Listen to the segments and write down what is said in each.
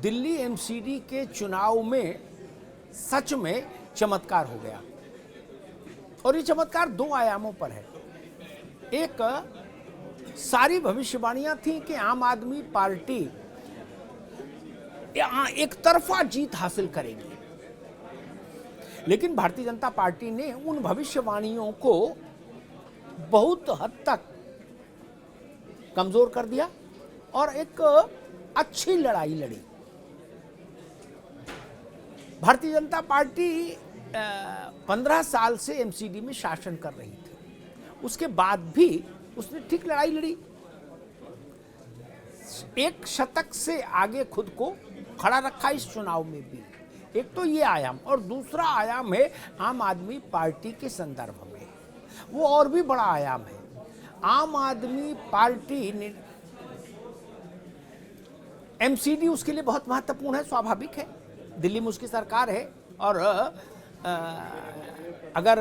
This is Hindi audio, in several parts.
दिल्ली एमसीडी के चुनाव में सच में चमत्कार हो गया। और ये चमत्कार दो आयामों पर है। एक, सारी भविष्यवाणियां थी कि आम आदमी पार्टी एक तरफा जीत हासिल करेगी, लेकिन भारतीय जनता पार्टी ने उन भविष्यवाणियों को बहुत हद तक कमजोर कर दिया और एक अच्छी लड़ाई लड़ी। भारतीय जनता पार्टी 15 साल से एमसीडी में शासन कर रही थी, उसके बाद भी उसने ठीक लड़ाई लड़ी। एक शतक से आगे खुद को खड़ा रखा इस चुनाव में भी। एक तो ये आयाम, और दूसरा आयाम है आम आदमी पार्टी के संदर्भ में, वो और भी बड़ा आयाम है। आम आदमी पार्टी ने एमसीडी उसके लिए बहुत महत्वपूर्ण है, स्वाभाविक है। दिल्ली में उसकी सरकार है और अगर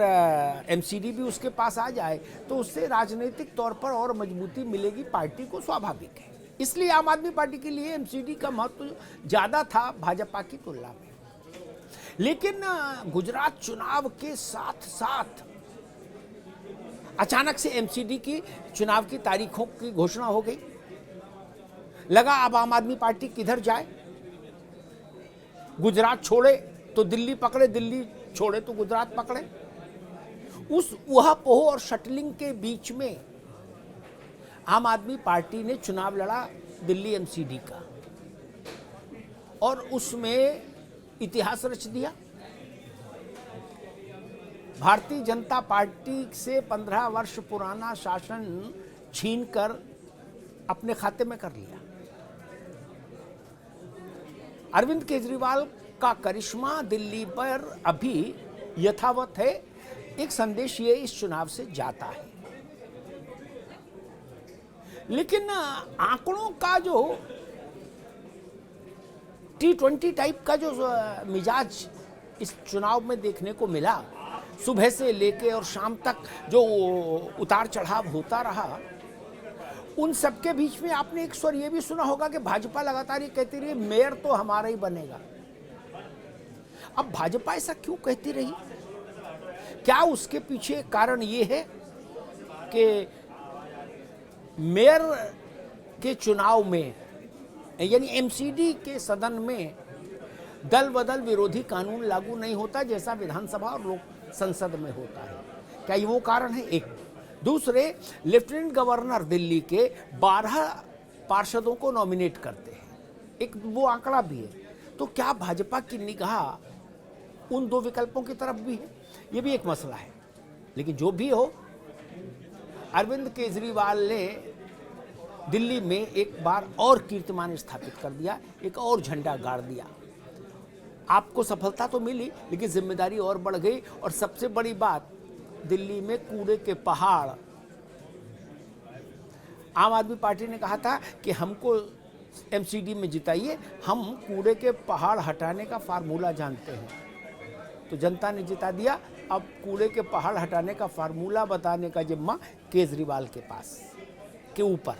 एमसीडी भी उसके पास आ जाए तो उससे राजनीतिक तौर पर और मजबूती मिलेगी पार्टी को, स्वाभाविक है। इसलिए आम आदमी पार्टी के लिए एमसीडी का महत्व ज़्यादा था भाजपा की तुलना में। लेकिन गुजरात चुनाव के साथ साथ अचानक से एमसीडी की चुनाव की तारीखों की घोषणा हो गई। लगा अब आम आदमी पार्टी किधर जाए, गुजरात छोड़े तो दिल्ली पकड़े, दिल्ली छोड़े तो गुजरात पकड़े। उस उहापोह और शटलिंग के बीच में आम आदमी पार्टी ने चुनाव लड़ा दिल्ली एमसीडी का, और उसमें इतिहास रच दिया। भारतीय जनता पार्टी से 15 वर्ष पुराना शासन छीनकर अपने खाते में कर लिया। अरविंद केजरीवाल का करिश्मा दिल्ली पर अभी यथावत है। एक संदेश ये इस चुनाव से जाता है, लेकिन आंकड़ों का जो T20 टाइप का जो मिजाज इस चुनाव में देखने को मिला, सुबह से लेके और शाम तक जो उतार चढ़ाव होता रहा, उन सबके बीच में आपने एक स्वर ये भी सुना होगा कि भाजपा लगातार ये कहती रही मेयर तो हमारा ही बनेगा। अब भाजपा ऐसा क्यों कहती रही? क्या उसके पीछे कारण ये है कि मेयर के चुनाव में, यानी एमसीडी के सदन में दल बदल विरोधी कानून लागू नहीं होता जैसा विधानसभा और लोक संसद में होता है? क्या ये वो कारण है? एक। दूसरे, लेफ्टिनेंट गवर्नर दिल्ली के 12 पार्षदों को नॉमिनेट करते हैं, एक वो आंकड़ा भी है। तो क्या भाजपा की निगाह उन दो विकल्पों की तरफ भी है? ये भी एक मसला है। लेकिन जो भी हो, अरविंद केजरीवाल ने दिल्ली में एक बार और कीर्तिमान स्थापित कर दिया, एक और झंडा गाड़ दिया। आपको सफलता तो मिली, लेकिन जिम्मेदारी और बढ़ गई। और सबसे बड़ी बात, दिल्ली में कूड़े के पहाड़। आम आदमी पार्टी ने कहा था कि हमको एमसीडी में जिताइए, हम कूड़े के पहाड़ हटाने का फार्मूला जानते हैं। तो जनता ने जिता दिया। अब कूड़े के पहाड़ हटाने का फार्मूला बताने का जिम्मा केजरीवाल के पास के ऊपर।